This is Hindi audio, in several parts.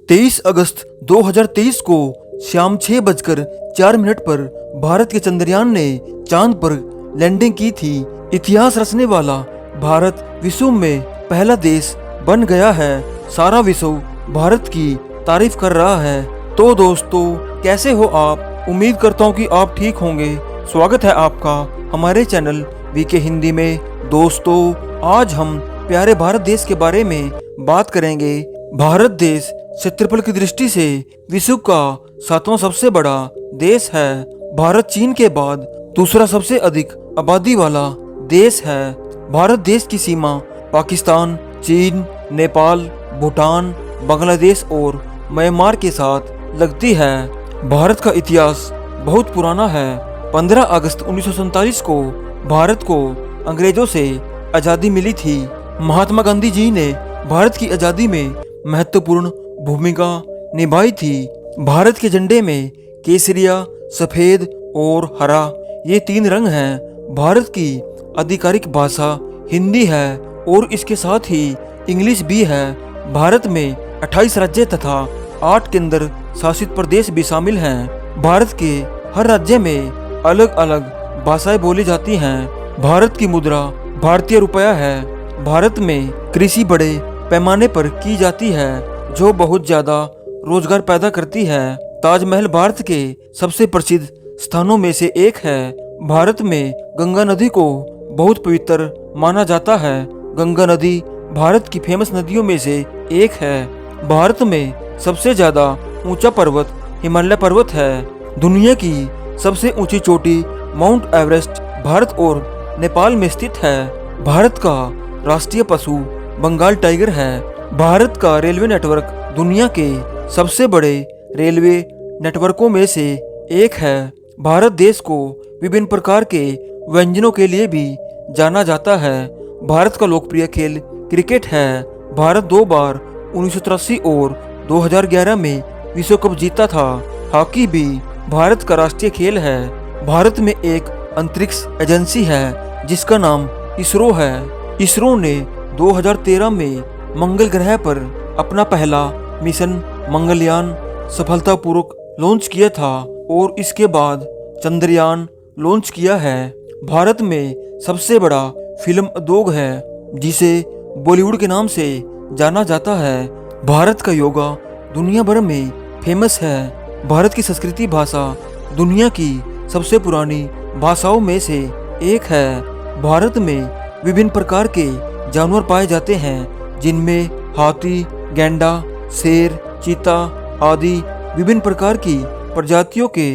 23 अगस्त 2023 को शाम 6:04 पर भारत के चंद्रयान ने चांद पर लैंडिंग की थी। इतिहास रचने वाला भारत विश्व में पहला देश बन गया है। सारा विश्व भारत की तारीफ कर रहा है। तो दोस्तों, कैसे हो आप? उम्मीद करता हूँ कि आप ठीक होंगे। स्वागत है आपका हमारे चैनल वीके हिंदी में। दोस्तों, आज हम प्यारे भारत देश के बारे में बात करेंगे। भारत देश क्षेत्रफल की दृष्टि से विश्व का 7वां सबसे बड़ा देश है। भारत चीन के बाद दूसरा सबसे अधिक आबादी वाला देश है। भारत देश की सीमा पाकिस्तान, चीन, नेपाल, भूटान, बांग्लादेश और म्यांमार के साथ लगती है। भारत का इतिहास बहुत पुराना है। 15 अगस्त 1947 को भारत को अंग्रेजों से आज़ादी मिली थी। महात्मा गांधी जी ने भारत की आज़ादी में महत्वपूर्ण भूमिका निभाई थी। भारत के झंडे में केसरिया, सफेद और हरा ये 3 रंग हैं। भारत की आधिकारिक भाषा हिंदी है और इसके साथ ही इंग्लिश भी है। भारत में 28 राज्य तथा 8 केंद्र शासित प्रदेश भी शामिल हैं। भारत के हर राज्य में अलग अलग भाषाएं बोली जाती हैं। भारत की मुद्रा भारतीय रुपया है। भारत में कृषि बड़े पैमाने पर की जाती है, जो बहुत ज्यादा रोजगार पैदा करती है। ताजमहल भारत के सबसे प्रसिद्ध स्थानों में से एक है। भारत में गंगा नदी को बहुत पवित्र माना जाता है। गंगा नदी भारत की फेमस नदियों में से एक है। भारत में सबसे ज्यादा ऊंचा पर्वत हिमालय पर्वत है। दुनिया की सबसे ऊंची चोटी माउंट एवरेस्ट भारत और नेपाल में स्थित है। भारत का राष्ट्रीय पशु बंगाल टाइगर है। भारत का रेलवे नेटवर्क दुनिया के सबसे बड़े रेलवे नेटवर्कों में से एक है। भारत देश को विभिन्न प्रकार के व्यंजनों के लिए भी जाना जाता है। भारत का लोकप्रिय खेल क्रिकेट है। भारत 2 बार 1983 और 2011 में विश्व कप जीता था। हॉकी भी भारत का राष्ट्रीय खेल है। भारत में एक अंतरिक्ष एजेंसी है जिसका नाम इसरो है। इसरो ने 2013 में मंगल ग्रह पर अपना पहला मिशन मंगलयान सफलतापूर्वक लॉन्च किया था और इसके बाद चंद्रयान लॉन्च किया है। भारत में सबसे बड़ा फिल्म उद्योग है जिसे बॉलीवुड के नाम से जाना जाता है। भारत का योगा दुनिया भर में फेमस है। भारत की संस्कृति भाषा दुनिया की सबसे पुरानी भाषाओं में से एक है। भारत में विभिन्न प्रकार के जानवर पाए जाते हैं, जिनमें हाथी, गैंडा, शेर, चीता आदि विभिन्न प्रकार की प्रजातियों के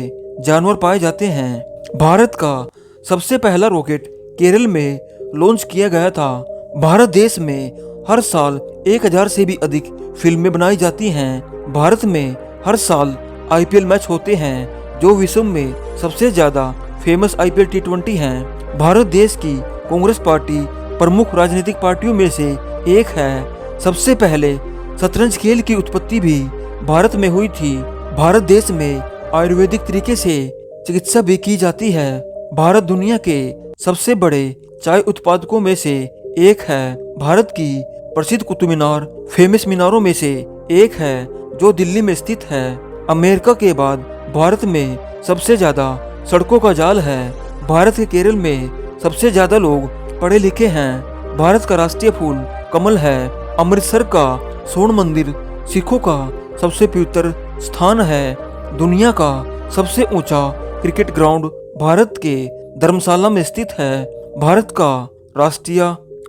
जानवर पाए जाते हैं। भारत का सबसे पहला रॉकेट केरल में लॉन्च किया गया था। भारत देश में हर साल 1000 से भी अधिक फिल्में बनाई जाती हैं। भारत में हर साल IPL मैच होते हैं, जो विश्व में सबसे ज्यादा फेमस IPL T20 हैं। भारत देश की कांग्रेस पार्टी प्रमुख राजनीतिक पार्टियों में से एक है। सबसे पहले शतरंज खेल की उत्पत्ति भी भारत में हुई थी। भारत देश में आयुर्वेदिक तरीके से चिकित्सा भी की जाती है। भारत दुनिया के सबसे बड़े चाय उत्पादकों में से एक है। भारत की प्रसिद्ध कुतुब मीनार फेमस मीनारों में से एक है, जो दिल्ली में स्थित है। अमेरिका के बाद भारत में सबसे ज्यादा सड़कों का जाल है। भारत के केरल में सबसे ज्यादा लोग पढ़े लिखे हैं। भारत का राष्ट्रीय फूल कमल है। अमृतसर का स्वर्ण मंदिर सिखों का सबसे पवित्र स्थान है। दुनिया का सबसे ऊंचा क्रिकेट ग्राउंड भारत के धर्मशाला में स्थित है। भारत का राष्ट्रीय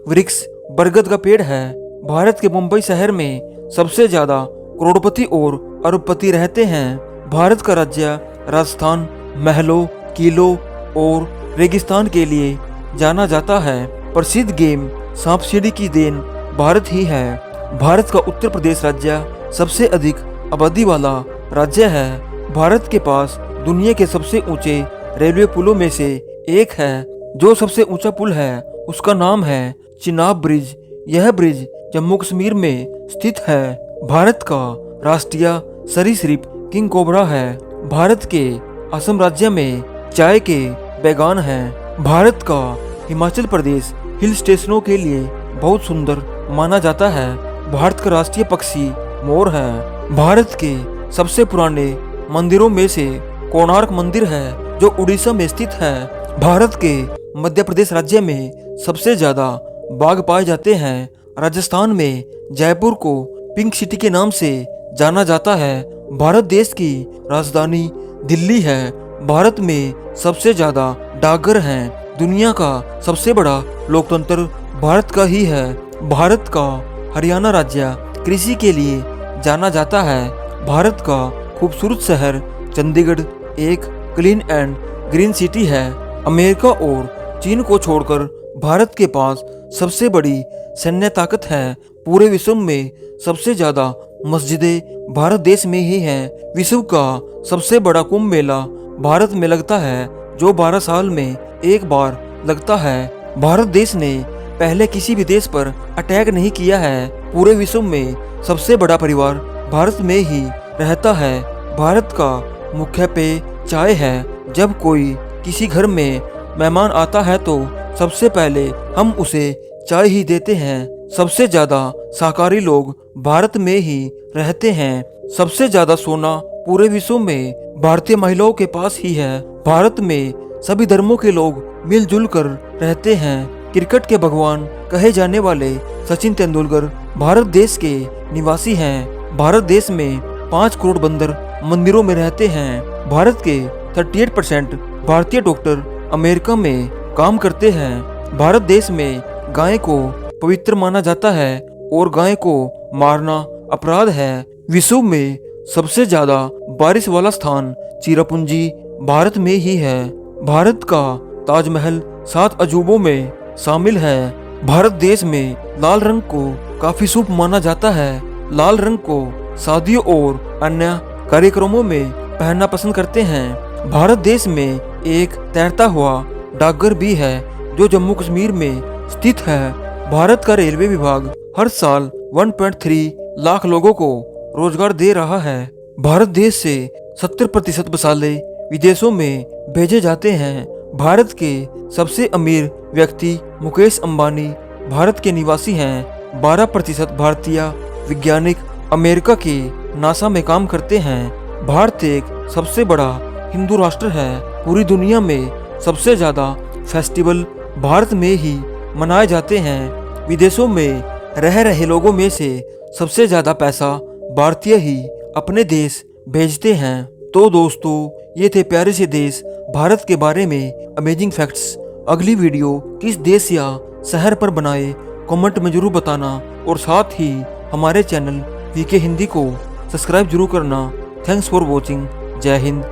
वृक्ष बरगद का पेड़ है। भारत के मुंबई शहर में सबसे ज्यादा करोड़पति और अरबपति रहते हैं। भारत का राज्य राजस्थान महलों, किलों और रेगिस्तान के लिए जाना जाता है। प्रसिद्ध गेम सांप सीढ़ी की देन भारत ही है। भारत का उत्तर प्रदेश राज्य सबसे अधिक आबादी वाला राज्य है। भारत के पास दुनिया के सबसे ऊंचे रेलवे पुलों में से एक है। जो सबसे ऊंचा पुल है उसका नाम है चिनाब ब्रिज। यह ब्रिज जम्मू कश्मीर में स्थित है। भारत का राष्ट्रीय सरीसृप किंग कोबरा है। भारत के असम राज्य में चाय के बागान हैं। भारत का हिमाचल प्रदेश हिल स्टेशनों के लिए बहुत सुंदर माना जाता है। भारत का राष्ट्रीय पक्षी मोर है। भारत के सबसे पुराने मंदिरों में से कोणार्क मंदिर है जो उड़ीसा में स्थित है। भारत के मध्य प्रदेश राज्य में सबसे ज्यादा बाघ पाए जाते हैं। राजस्थान में जयपुर को पिंक सिटी के नाम से जाना जाता है। भारत देश की राजधानी दिल्ली है। भारत में सबसे ज्यादा डाकघर हैं। दुनिया का सबसे बड़ा लोकतंत्र भारत का ही है। भारत का हरियाणा राज्य कृषि के लिए जाना जाता है। भारत का खूबसूरत शहर चंडीगढ़ एक क्लीन एंड ग्रीन सिटी है। अमेरिका और चीन को छोड़कर भारत के पास सबसे बड़ी सैन्य ताकत है। पूरे विश्व में सबसे ज्यादा मस्जिदें भारत देश में ही हैं। विश्व का सबसे बड़ा कुंभ मेला भारत में लगता है जो 12 साल में एक बार लगता है। भारत देश ने पहले किसी भी देश पर अटैक नहीं किया है। पूरे विश्व में सबसे बड़ा परिवार भारत में ही रहता है। भारत का मुख्य पेय चाय है। जब कोई किसी घर में मेहमान आता है तो सबसे पहले हम उसे चाय ही देते हैं। सबसे ज्यादा शाकाहारी लोग भारत में ही रहते हैं। सबसे ज्यादा सोना पूरे विश्व में भारतीय महिलाओं के पास ही है। भारत में सभी धर्मों के लोग मिलजुल कर रहते हैं। क्रिकेट के भगवान कहे जाने वाले सचिन तेंदुलकर भारत देश के निवासी हैं। भारत देश में 5 करोड़ बंदर मंदिरों में रहते हैं। भारत के 38% भारतीय डॉक्टर अमेरिका में काम करते हैं। भारत देश में गाय को पवित्र माना जाता है और गाय को मारना अपराध है। विश्व में सबसे ज्यादा बारिश वाला स्थान चिरापुंजी भारत में ही है। भारत का ताजमहल 7 अजूबों में शामिल है। भारत देश में लाल रंग को काफी शुभ माना जाता है। लाल रंग को शादियों और अन्य कार्यक्रमों में पहनना पसंद करते हैं। भारत देश में एक तैरता हुआ डाकघर भी है जो जम्मू कश्मीर में स्थित है। भारत का रेलवे विभाग हर साल 1.3 लाख लोगों को रोजगार दे रहा है। भारत देश से 70% मसाले विदेशों में भेजे जाते हैं। भारत के सबसे अमीर व्यक्ति मुकेश अंबानी भारत के निवासी हैं। 12% भारतीय वैज्ञानिक अमेरिका के नासा में काम करते हैं। भारत एक सबसे बड़ा हिंदू राष्ट्र है। पूरी दुनिया में सबसे ज्यादा फेस्टिवल भारत में ही मनाए जाते हैं। विदेशों में रह रहे लोगों में से सबसे ज्यादा पैसा भारतीय ही अपने देश भेजते हैं। तो दोस्तों ये थे प्यारे से देश भारत के बारे में अमेजिंग फैक्ट्स। अगली वीडियो किस देश या शहर पर बनाए कमेंट में जरूर बताना और साथ ही हमारे चैनल वीके हिंदी को सब्सक्राइब जरूर करना। Thanks for watching. जय हिंद।